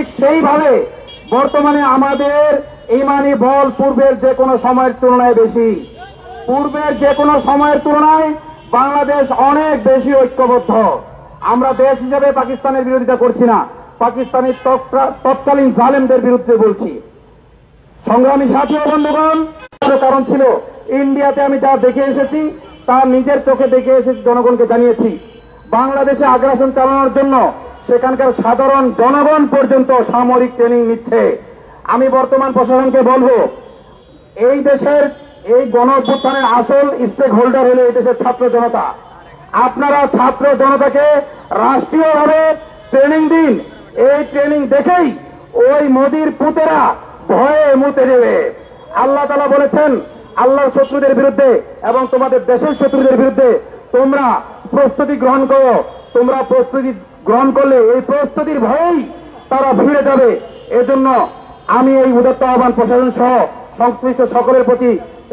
ঠিক সেইভাবে বর্তমানে আমাদের ইমানি বল পূর্বের যে কোনো সময়ের তুলনায় বেশি। পূর্বের যে কোনো সময়ের তুলনায় বাংলাদেশ অনেক বেশি ঐক্যবদ্ধ। আমরা দেশ হিসেবে পাকিস্তানের বিরোধিতা করছি না, পাকিস্তানের তৎকালীন জালেমদের বিরুদ্ধে বলছি। সংগ্রামী সাথী ও বন্ধুগণ, কারণ ছিল ইন্ডিয়াতে আমি যা দেখে এসেছি তা নিজের চোখে দেখে এসেছি, জনগণকে জানিয়েছি। বাংলাদেশে আগ্রাসন চালানোর জন্য সেখানকার সাধারণ জনগণ পর্যন্ত সামরিক ট্রেনিং নিচ্ছে। আমি বর্তমান প্রশাসনকে বলবো, এই দেশের এই গণ অভ্যুত্থানের আসল স্টেক হোল্ডার হলো এই দেশের ছাত্র জনতা। আপনারা ছাত্র জনতাকে রাষ্ট্রীয়ভাবে ট্রেনিং দিন। এই ট্রেনিং দেখেই ওই মোদির পুতেরা ভয়ে মুতে দেবে। আল্লাহ তাআলা বলেছেন, আল্লাহর শত্রুদের বিরুদ্ধে এবং তোমাদের দেশের শত্রুদের বিরুদ্ধে তোমরা প্রস্তুতি গ্রহণ করো। তোমরা প্রস্তুতি গ্রহণ করলে এই প্রস্তুতির ভয়েই তারা ভিড়ে যাবে। এজন্য আমি এই উদাত্ত আহ্বান প্রশাসন সহ সংশ্লিষ্ট সকলের প্রতি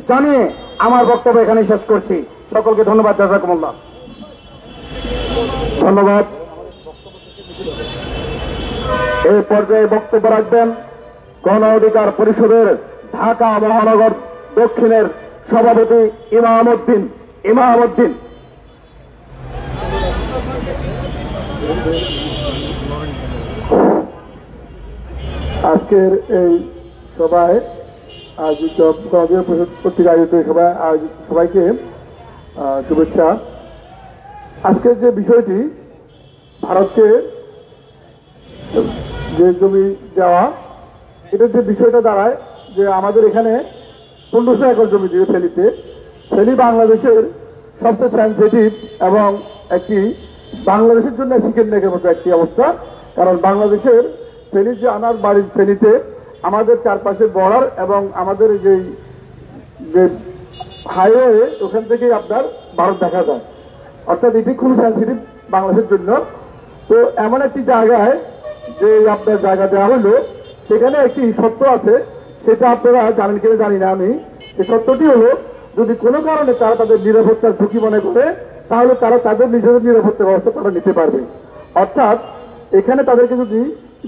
জানিয়ে আমার বক্তব্য এখানে শেষ করছি। সকলকে ধন্যবাদ। জাযাকুমুল্লাহ। ধন্যবাদ। এই পর্যায়ে বক্তব্য রাখবেন গণ অধিকার পরিষদের ঢাকা মহানগর দক্ষিণের সভাপতি ইমাম উদ্দিন। আজকের এই সভায় আয়োজিত কর্তৃক আয়োজিত সভায় সবাইকে শুভেচ্ছা। আজকের যে বিষয়টি, ভারতকে যে জমি দেওয়া, এটা যে বিষয়টা দাঁড়ায় যে আমাদের এখানে 1500 একর জমি দিয়ে ফেলি বাংলাদেশের সবচেয়ে সেন্সিটিভ এবং একটি বাংলাদেশের জন্য চিকেন নেকের মতো একটি অবস্থা। কারণ বাংলাদেশের ফেনী যে আমার বাড়ির ফেনীতে আমাদের চারপাশে বর্ডার এবং আমাদের যে হাইওয়ে, ওখান থেকেই আপনার ভারত দেখা যায়। অর্থাৎ এটি খুব সেন্সিটিভ বাংলাদেশের জন্য। তো এমন একটি জায়গায় যে আপনার জায়গা দেওয়া হলো, সেখানে একটি সত্য আছে, সেটা আপনারা জানেন কিনা জানি না আমি। এই সত্যটি হলো, যদি কোনো কারণে তারা তাদের নিরাপত্তার ঝুঁকি মনে করে, তাহলে তারা তাদের নিজেদের নিরাপত্তা ব্যবস্থা তারা নিতে পারবে। অর্থাৎ এখানে তাদেরকে যদি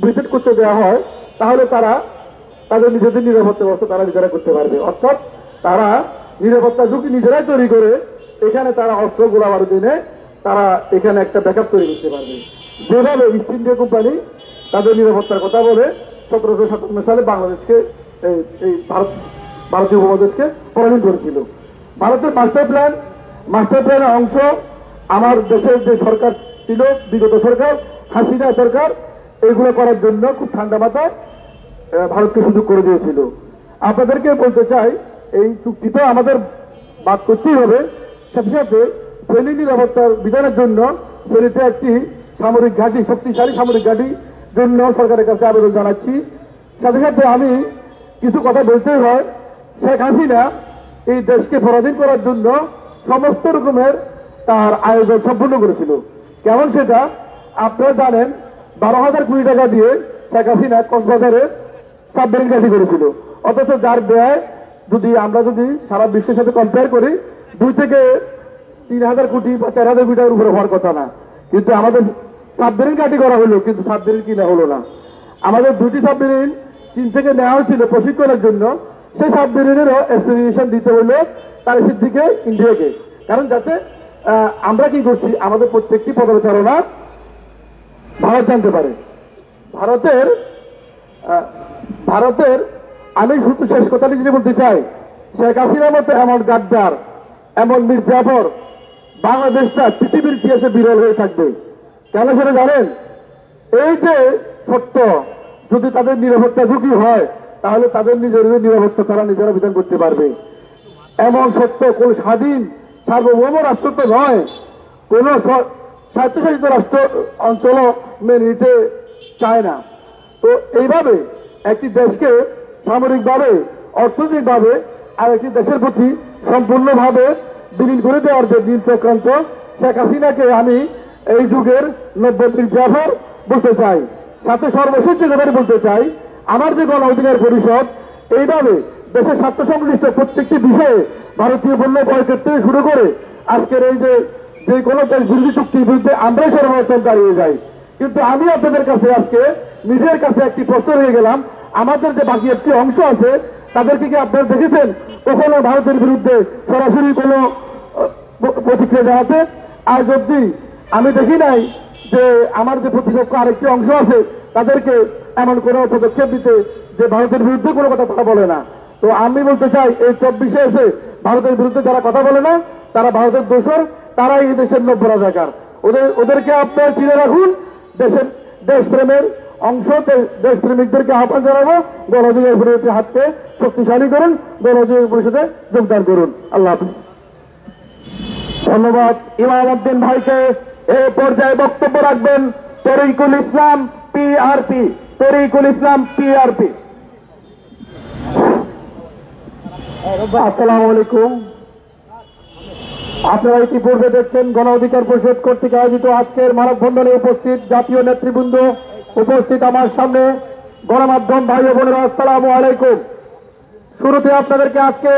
ভিজিট করতে দেওয়া হয়, তাহলে তারা তাদের নিজেদের নিরাপত্তা ব্যবস্থা তারা নিজেরা করতে পারবে। অর্থাৎ তারা নিরাপত্তা ঝুঁকি নিজেরাই তৈরি করে এখানে তারা অস্ত্র গোলা বারুদ এনে তারা এখানে একটা ব্যাকআপ তৈরি করতে পারবে। যেভাবে ইস্ট ইন্ডিয়া কোম্পানি তাদের নিরাপত্তার কথা বলে 1757 সালে বাংলাদেশকে এই ভারতীয় উপমহাদেশকে পরাধীন করেছিল। ভারতের মাস্টার প্ল্যানের অংশ আমার দেশের যে সরকার ছিল, বিগত সরকার, হাসিনা সরকার, এগুলো করার জন্য খুব ঠান্ডা মাথায় ভারতকে সুযোগ করে দিয়েছিল। আপনাদেরকে বলতে চাই, এই চুক্তিটা আমাদের বাদ করতেই হবে। সাথে সাথে ফেনী নিরাপত্তার বিধানের জন্য ফেনীতে একটি সামরিক ঘাঁটি, শক্তিশালী সামরিক ঘাঁটির জন্য সরকারের কাছে আবেদন জানাচ্ছি। সাথে সাথে আমি কিছু কথা বলতেই হয়, শেখ হাসিনা এই দেশকে পরাধীন করার জন্য সমস্ত রকমের তার আয়োজন সম্পূর্ণ করেছিল। কেমন সেটা আপনারা জানেন। 12,000 কোটি টাকা দিয়ে শেখ হাসিনা কক্সবাজারে সাবমেরিন ঘাঁটি করেছিল। অথচ যার ব্যয় আমরা যদি সারা বিশ্বের সাথে কম্পেয়ার করি, 2 থেকে 3,000 কোটি বা 4,000 কোটি টাকার উপরে হওয়ার কথা না। কিন্তু আমাদের সাবমেরিন ঘাঁটি করা হলো, কিন্তু সাবমেরিন কিনা হলো না। আমাদের 2টি সাবমেরিন চীন থেকে নেওয়া হয়েছিল প্রশিক্ষণের জন্য। সেই সাবমেরিনেরও এক্সপ্লেনেশন দিতে হলো তার সিদ্দিকে ইন্ডিয়াকে। কারণ যাতে আমরা কি করছি, আমাদের প্রত্যেকটি পদচারণা ভারত জানতে পারে। ভারতের আমি শুধু শেষ কথাটি যদি বলতে চাই, শেখ হাসিনার মতো এমন গাদ্দার, এমন মির্জাফর বাংলাদেশটা পৃথিবীর ইতিহাসে বিরল হয়ে থাকবে। কেন সেটা জানেন? এই যে সত্য, যদি তাদের নিরাপত্তা ঝুঁকি হয়, তাহলে তাদের নিজেদের নিরাপত্তা তারা নিজেরা বিধান করতে পারবে। এমন সত্য কোন স্বাধীন সার্বভৌম রাষ্ট্র তো নয়, কোন স্বায়ত্তশাসিত রাষ্ট্র অঞ্চল মেনে নিতে চায় না। তো এইভাবে একটি দেশকে সামরিকভাবে, অর্থনৈতিকভাবে আর একটি দেশের প্রতি সম্পূর্ণভাবে বিলীন করে দেওয়ার যে নীল চক্রান্ত, শেখ হাসিনাকে আমি এই যুগের নব্বই মির্জাফর বলতে চাই। সাথে সর্বশেষ যে কথাটি বলতে চাই, আমার যে গণ অধিকার পরিষদ এইভাবে দেশের স্বার্থ সংশ্লিষ্ট প্রত্যেকটি বিষয়ে ভারতীয় পণ্য বয়কট থেকে শুরু করে আজকের এই যে কোনো দেশ বিরোধী চুক্তির বিরুদ্ধে আমরাই সর্বপ্রথম দাঁড়িয়ে যাই। কিন্তু আমি আপনাদের কাছে আজকে নিজের কাছে একটি প্রশ্ন রয়ে গেলাম, আমাদের যে বাকি একটি অংশ আছে তাদেরকে কি আপনারা দেখেছেন কখনো ভারতের বিরুদ্ধে সরাসরি কোনো প্রতিক্রিয়া জানাতে? আজ অব্দি আমি দেখি নাই যে আমার যে প্রতিপক্ষ আরেকটি অংশ আছে তাদেরকে এমন কোনো পদক্ষেপ দিতে যে ভারতের বিরুদ্ধে কোনো কথা তারা বলে না। তো আমি বলতে চাই এই 24-এ এসে ভারতের বিরুদ্ধে যারা কথা বলে না তারা ভারতের দোষর, তারাই এই দেশের নব্য রাজাকার। ওদেরকে আপনারা চিনে রাখুন। দেশপ্রেমের অংশ, দেশপ্রেমিকদেরকে আহ্বান জানাবো, গণ অধিকার পরিষদের হাতকে শক্তিশালী করুন, গণ অধিকার পরিষদে যোগদান করুন। আল্লাহ হাফিজ। ধন্যবাদ ইমাম উদ্দিন ভাইকে। এই পর্যায়ে বক্তব্য রাখবেন তরিকুল ইসলাম পিআরপি। তরিকুল ইসলাম পিআরপি। আসসালামু আলাইকুম। আপনারা ইতিপূর্বে দেখছেন গণ অধিকার পরিষদ কর্তৃক আয়োজিত আজকের মানববন্ধনে উপস্থিত জাতীয় নেতৃবৃন্দ, উপস্থিত আমার সামনে গণমাধ্যম ভাই ও বোনেরা, আসসালামু আলাইকুম। শুরুতে আপনাদেরকে আজকে